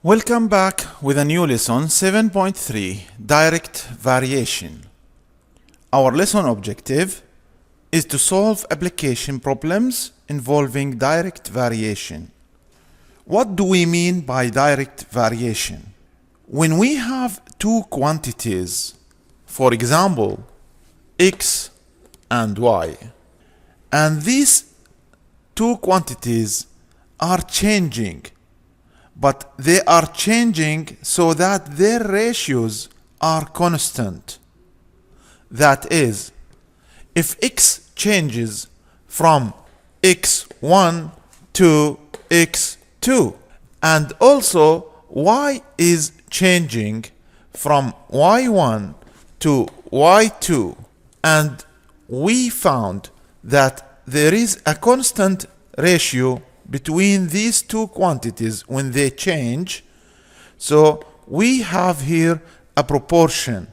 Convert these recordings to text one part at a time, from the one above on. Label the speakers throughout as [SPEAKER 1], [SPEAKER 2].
[SPEAKER 1] Welcome back with a new lesson 7.3 Direct Variation. Our lesson objective is to solve application problems involving direct variation. What do we mean by direct variation? When we have two quantities, for example, x and y, and these two quantities are changing, but they are changing so that their ratios are constant. That is, if x changes from x1 to x2, and also y is changing from y1 to y2, and we found that there is a constant ratio between these two quantities when they change, so we have here a proportion.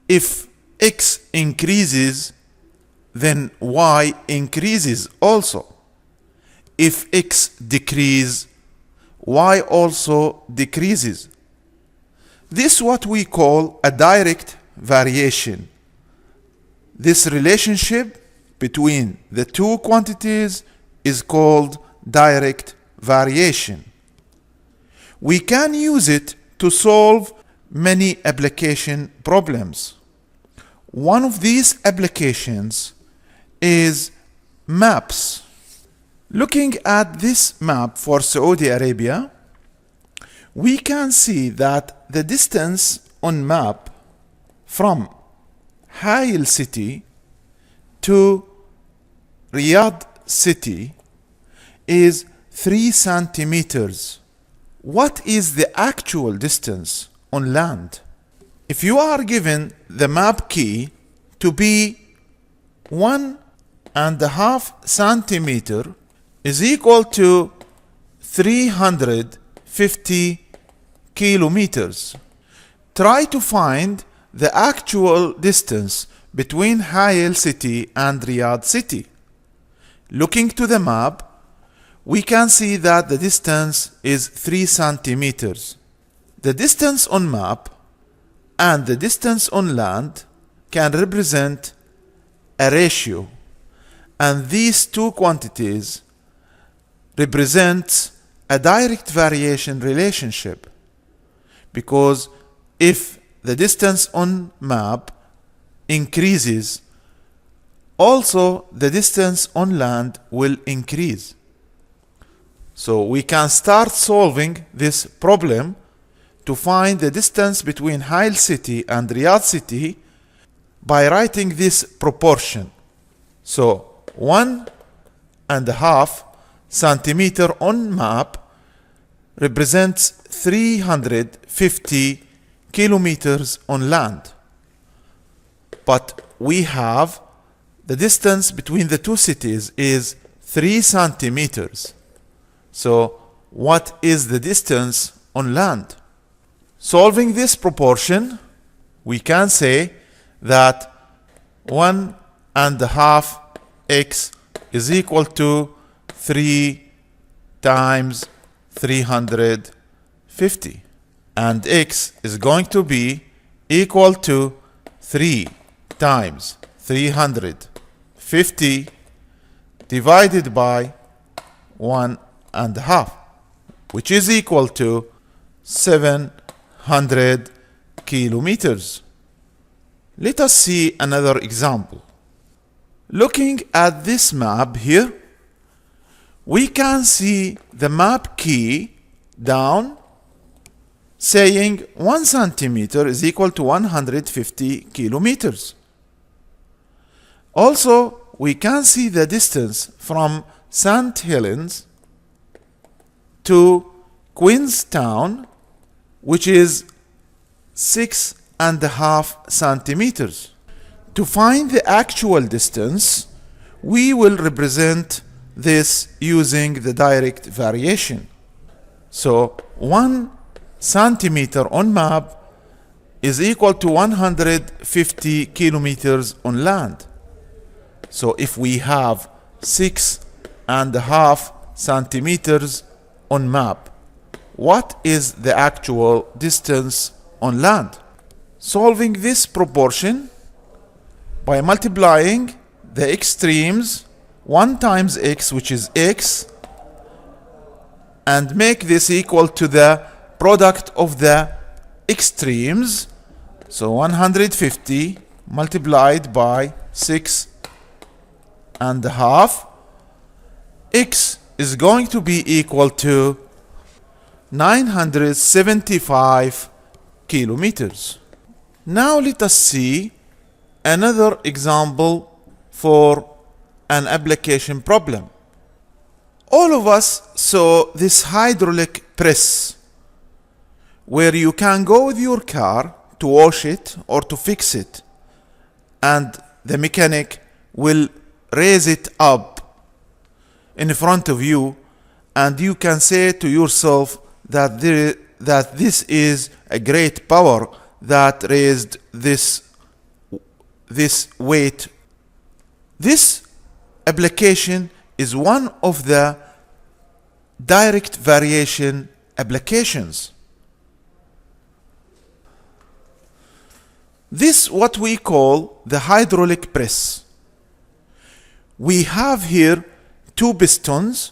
[SPEAKER 1] If x increases, then y increases also. If x decreases, y also decreases. This is what we call a direct variation. This relationship between the two quantities is called direct variation. We can use it to solve many application problems. One of these applications is maps. Looking at this map for Saudi Arabia, we can see that the distance on map from Hail city to Riyadh city is 3 centimeters. What is the actual distance on land? If you are given the map key to be 1.5 centimeter is equal to 350 kilometers. Try to find the actual distance between Hail city and Riyadh city. Looking to the map, we can see that the distance is 3 centimeters. The distance on map and the distance on land can represent a ratio, and these two quantities represent a direct variation relationship, because if the distance on map increases, also the distance on land will increase. So we can start solving this problem to find the distance between Hail city and Riyadh city by writing this proportion. So 1.5 centimeter on map represents 350 kilometers on land. But we have the distance between the two cities is 3 centimeters. So what is the distance on land? Solving this proportion, we can say that 1.5 x is equal to 3 times 350, and x is going to be equal to 3 times 350 divided by 1.5, which is equal to 700 kilometers. Let us see another example. Looking at this map here, we can see the map key down saying 1 centimeter is equal to 150 kilometers. Also, we can see the distance from St. Helens to Queenstown, which is 6.5 centimeters. To find the actual distance, we will represent this using the direct variation. So 1 centimeter on map is equal to 150 kilometers on land. So if we have 6.5 centimeters on map, what is the actual distance on land. Solving this proportion by multiplying the extremes 1 times x, which is x, and make this equal to the product of the extremes. So 150 multiplied by 6.5, x is going to be equal to 975 kilometers. Now let us see another example for an application problem. All of us saw this hydraulic press where you can go with your car to wash it or to fix it, and the mechanic will raise it up in front of you, and you can say to yourself that this is a great power that raised this weight. This application is one of the direct variation applications. This what we call the hydraulic press. We have here 2 pistons,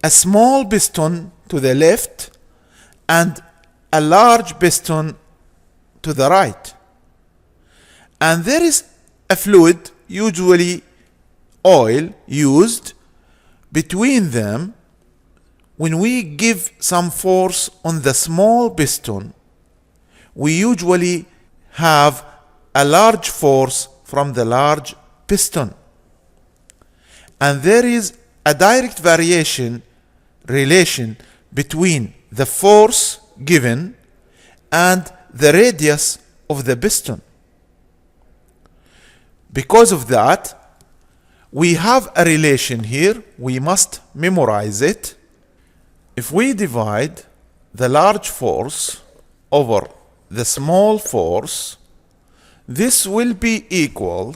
[SPEAKER 1] a small piston to the left and a large piston to the right. And there is a fluid, usually oil, used between them. When we give some force on the small piston, we usually have a large force from the large piston. And there is a direct variation relation between the force given and the radius of the piston. Because of that, we have a relation here. We must memorize it. If we divide the large force over the small force, this will be equal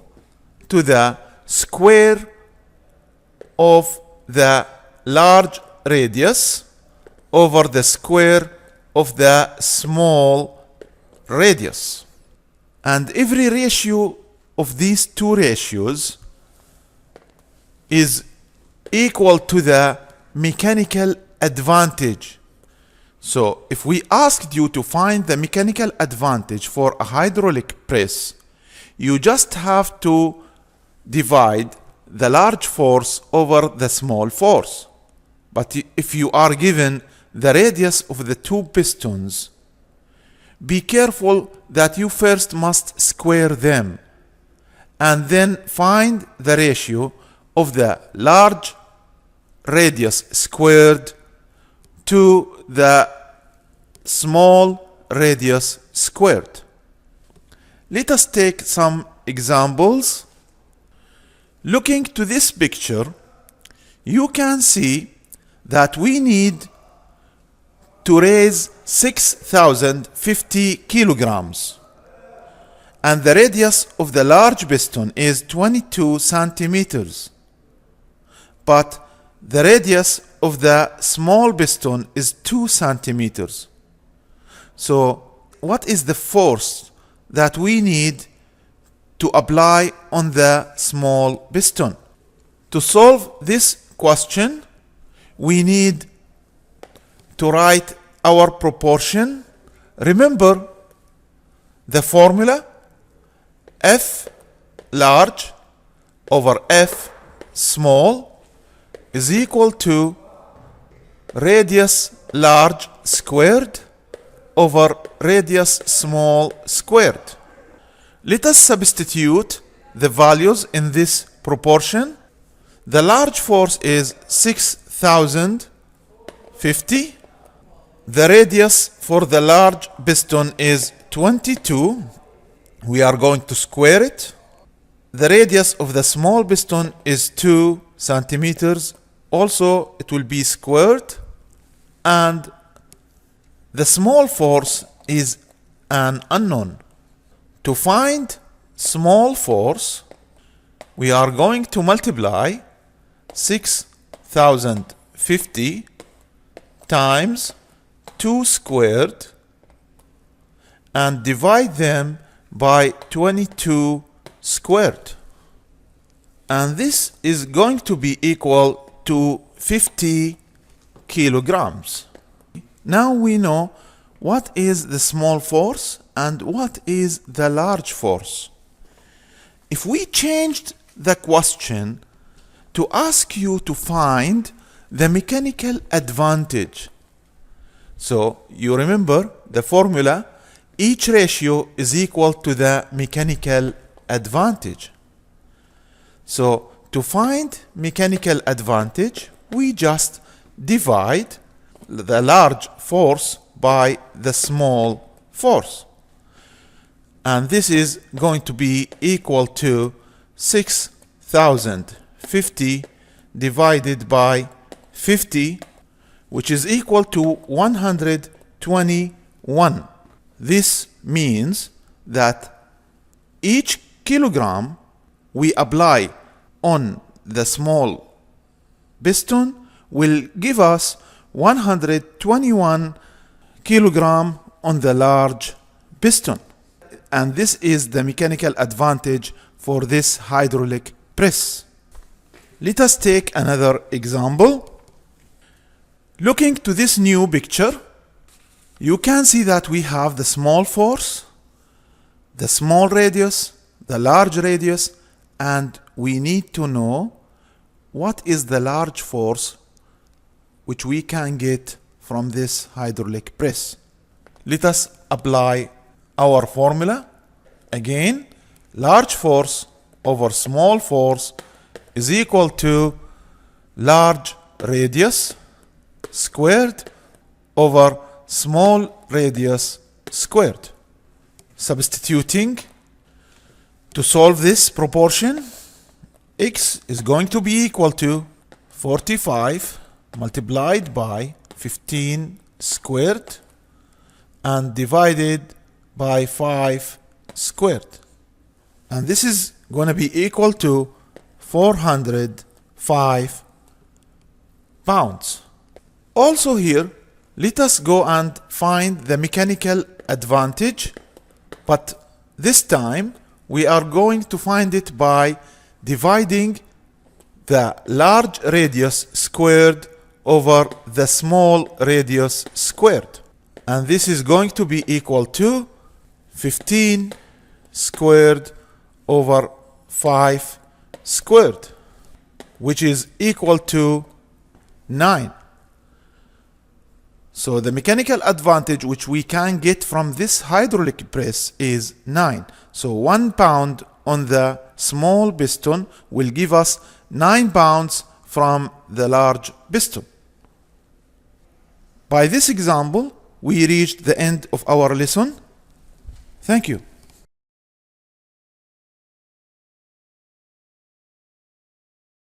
[SPEAKER 1] to the square of the large radius over the square of the small radius. And every ratio of these 2 ratios is equal to the mechanical advantage. So if we asked you to find the mechanical advantage for a hydraulic press, you just have to divide the large force over the small force. But if you are given the radius of the 2 pistons, be careful that you first must square them and then find the ratio of the large radius squared to the small radius squared. Let us take some examples. Looking to this picture, you can see that we need to raise 6,050 kilograms, and the radius of the large piston is 22 centimeters. But the radius of the small piston is 2 centimeters. So what is the force that we need to apply on the small piston? To solve this question, we need to write our proportion. Remember the formula: F large over F small is equal to radius large squared over radius small squared. Let us substitute the values in this proportion. The large force is 6,050. The radius for the large piston is 22. We are going to square it. The radius of the small piston is 2 centimeters. Also, it will be squared. And the small force is an unknown. To find small force, we are going to multiply 6,050 times 2 squared and divide them by 22 squared. And this is going to be equal to 50 kilograms. Now we know what is the small force and what is the large force. If we changed the question to ask you to find the mechanical advantage, so you remember the formula, each ratio is equal to the mechanical advantage. So to find mechanical advantage, we just divide the large force by the small force. And this is going to be equal to 6,050 divided by 50, which is equal to 121. This means that each kilogram we apply on the small piston will give us 121 kilogram on the large piston. And this is the mechanical advantage for this hydraulic press. Let us take another example. Looking to this new picture, you can see that we have the small force, the small radius, the large radius, and we need to know what is the large force which we can get from this hydraulic press. Let us apply our formula. Again, large force over small force is equal to large radius squared over small radius squared. Substituting to solve this proportion, x is going to be equal to 45 multiplied by 15 squared and divided by 5 squared. And this is going to be equal to 405 pounds. Also here, let us go and find the mechanical advantage, but this time we are going to find it by dividing the large radius squared over the small radius squared. And this is going to be equal to 15 squared over 5 squared, which is equal to 9. So the mechanical advantage which we can get from this hydraulic press is 9. So 1 pound on the small piston will give us 9 pounds from the large piston. By this example, we reached the end of our lesson. Thank you.